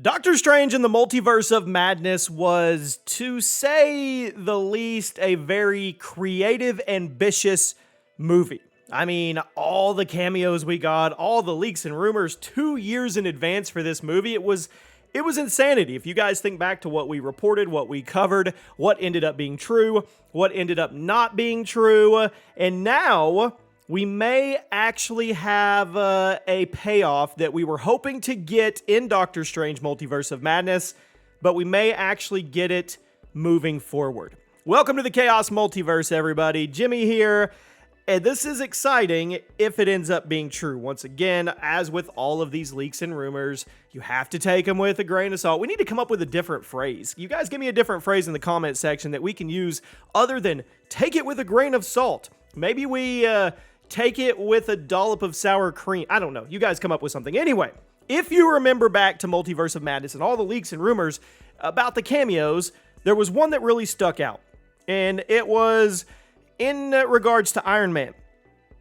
Doctor Strange in the Multiverse of Madness was, to say the least, a very creative, ambitious movie. I mean, all the cameos we got, all the leaks and rumors 2 years in advance for this movie, it was insanity. If you guys think back to what we reported, what we covered, what ended up being true, what ended up not being true, and now we may actually have a payoff that we were hoping to get in Doctor Strange Multiverse of Madness, but we may actually get it moving forward. Welcome to the Chaos Multiverse, everybody. Jimmy here, and this is exciting if it ends up being true. Once again, as with all of these leaks and rumors, you have to take them with a grain of salt. We need to come up with a different phrase. You guys give me a different phrase in the comment section that we can use other than take it with a grain of salt. Maybe we take it with a dollop of sour cream. I don't know. You guys come up with something. Anyway, if you remember back to Multiverse of Madness and all the leaks and rumors about the cameos, there was one that really stuck out. And it was in regards to Iron Man.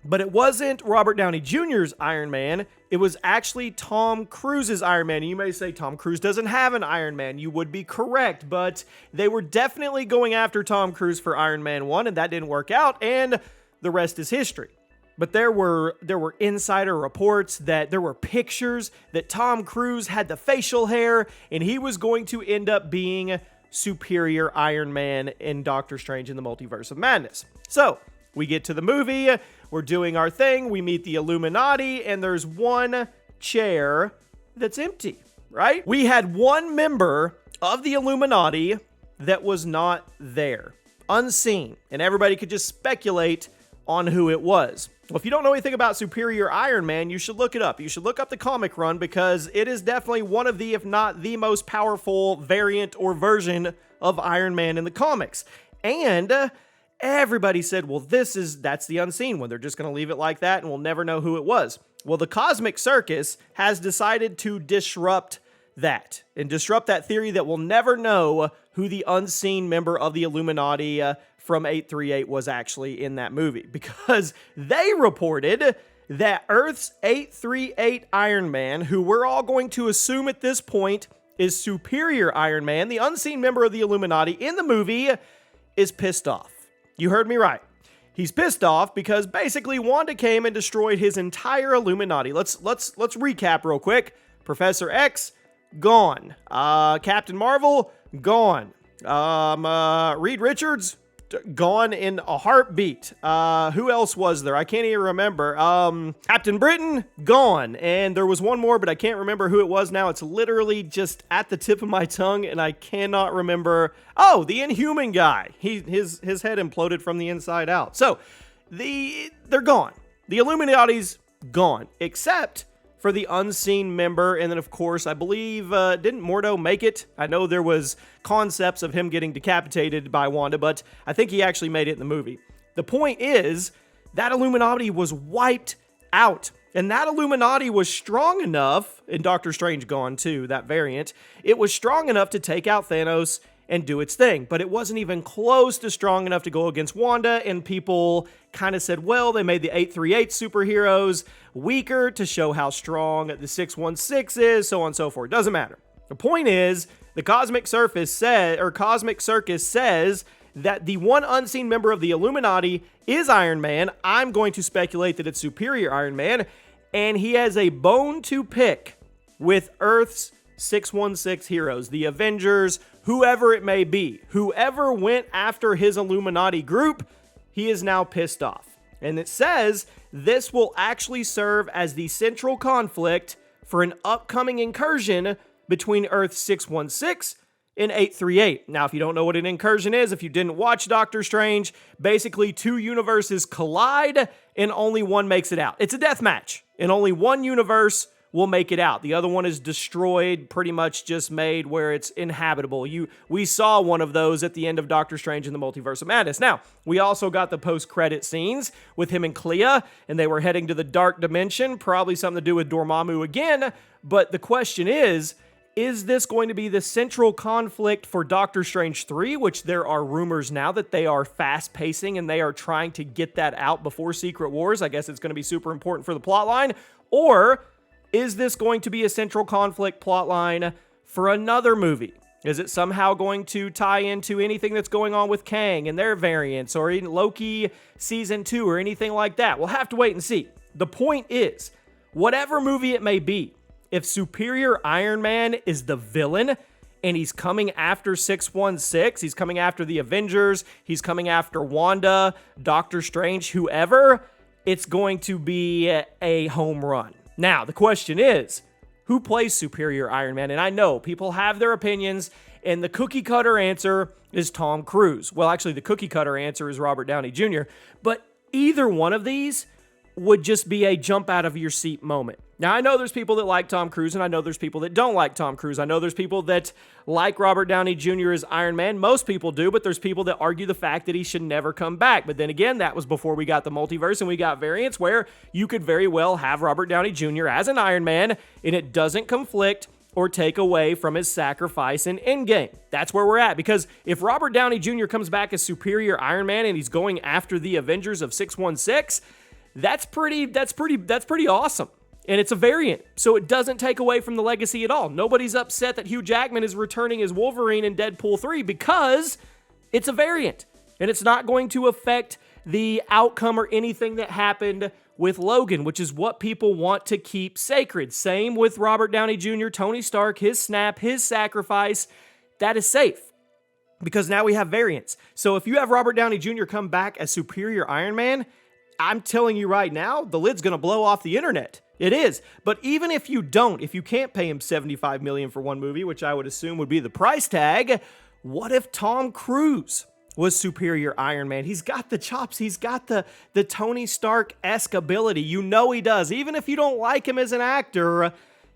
But it wasn't Robert Downey Jr.'s Iron Man. It was actually Tom Cruise's Iron Man. And you may say Tom Cruise doesn't have an Iron Man. You would be correct. But they were definitely going after Tom Cruise for Iron Man 1, and that didn't work out. And the rest is history. But there were insider reports that there were pictures that Tom Cruise had the facial hair and he was going to end up being Superior Iron Man in Doctor Strange in the Multiverse of Madness. So we get to the movie, we're doing our thing, we meet the Illuminati, and there's one chair that's empty, right? We had one member of the Illuminati that was not there, unseen, and everybody could just speculate on who it was. Well, if you don't know anything about Superior Iron Man, you should look it up. You should look up the comic run because it is definitely one of the, if not the most powerful variant or version of Iron Man in the comics. And everybody said, well, that's the unseen one. They're just going to leave it like that and we'll never know who it was. Well, the Cosmic Circus has decided to disrupt that and disrupt that theory that we'll never know who the unseen member of the Illuminati from 838 was actually in that movie, because they reported that Earth's 838 Iron Man, who we're all going to assume at this point is Superior Iron Man, the unseen member of the Illuminati in the movie, is pissed off. You heard me right. He's pissed off because basically Wanda came and destroyed his entire Illuminati. Let's recap real quick. Professor X, gone. Captain Marvel, gone. Reed Richards, gone in a heartbeat. Who else was there? I can't even remember. Captain Britain, gone. And there was one more, but I can't remember who it was now. It's literally just at the tip of my tongue, and I cannot remember. Oh, the Inhuman guy. His head imploded from the inside out. So, they're gone. The Illuminati's gone, except for the unseen member, and then of course, I believe, didn't Mordo make it? I know there was concepts of him getting decapitated by Wanda, but I think he actually made it in the movie. The point is, that Illuminati was wiped out, and that Illuminati was strong enough, and Doctor Strange gone too, that variant, it was strong enough to take out Thanos and do its thing, but it wasn't even close to strong enough to go against Wanda, and people kind of said, well, they made the 838 superheroes weaker to show how strong the 616 is, so on and so forth. Doesn't matter. The point is, the Cosmic Circus says that the one unseen member of the Illuminati is Iron Man. I'm going to speculate that it's Superior Iron Man, and he has a bone to pick with Earth's 616 heroes, the Avengers, whoever it may be. Whoever went after his Illuminati group, he is now pissed off. And it says this will actually serve as the central conflict for an upcoming incursion between Earth 616 and 838. Now, if you don't know what an incursion is, if you didn't watch Doctor Strange, basically two universes collide and only one makes it out. It's a death match, and only one universe will make it out. The other one is destroyed, pretty much just made where it's inhabitable. We saw one of those at the end of Doctor Strange in the Multiverse of Madness. Now, we also got the post-credit scenes with him and Clea, and they were heading to the Dark Dimension, probably something to do with Dormammu again, but the question is this going to be the central conflict for Doctor Strange 3, which there are rumors now that they are fast-pacing and they are trying to get that out before Secret Wars? I guess it's going to be super important for the plotline. Or is this going to be a central conflict plotline for another movie? Is it somehow going to tie into anything that's going on with Kang and their variants, or even Loki Season 2 or anything like that? We'll have to wait and see. The point is, whatever movie it may be, if Superior Iron Man is the villain and he's coming after 616, he's coming after the Avengers, he's coming after Wanda, Doctor Strange, whoever, it's going to be a home run. Now, the question is, who plays Superior Iron Man? And I know people have their opinions, and the cookie cutter answer is Tom Cruise. Well, actually, the cookie cutter answer is Robert Downey Jr., but either one of these would just be a jump out of your seat moment. Now, I know there's people that like Tom Cruise, and I know there's people that don't like Tom Cruise. I know there's people that like Robert Downey Jr. as Iron Man. Most people do, but there's people that argue the fact that he should never come back. But then again, that was before we got the multiverse and we got variants where you could very well have Robert Downey Jr. as an Iron Man, and it doesn't conflict or take away from his sacrifice in Endgame. That's where we're at, because if Robert Downey Jr. comes back as Superior Iron Man and he's going after the Avengers of 616, that's pretty awesome. And it's a variant, so it doesn't take away from the legacy at all. Nobody's upset that Hugh Jackman is returning as Wolverine in Deadpool 3 because it's a variant. And it's not going to affect the outcome or anything that happened with Logan, which is what people want to keep sacred. Same with Robert Downey Jr., Tony Stark, his snap, his sacrifice. That is safe because now we have variants. So if you have Robert Downey Jr. come back as Superior Iron Man, I'm telling you right now, the lid's going to blow off the internet. It is. But even if you don't, if you can't pay him $75 million for one movie, which I would assume would be the price tag, what if Tom Cruise was Superior Iron Man? He's got the chops. He's got the Tony Stark-esque ability. You know he does. Even if you don't like him as an actor,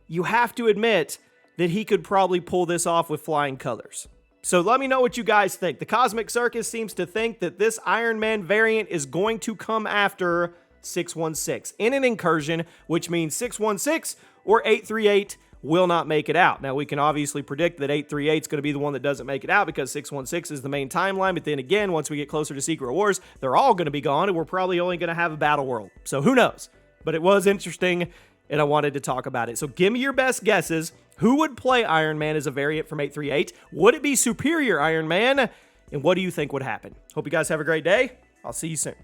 you have to admit that he could probably pull this off with flying colors. So let me know what you guys think. The Cosmic Circus seems to think that this Iron Man variant is going to come after 616 in an incursion, which means 616 or 838 will not make it out. Now, we can obviously predict that 838 is going to be the one that doesn't make it out because 616 is the main timeline, but then again, once we get closer to Secret Wars, they're all going to be gone, and we're probably only going to have a Battle World. So who knows? But it was interesting, and I wanted to talk about it. So give me your best guesses. Who would play Iron Man as a variant from 838? Would it be Superior Iron Man? And what do you think would happen? Hope you guys have a great day. I'll see you soon.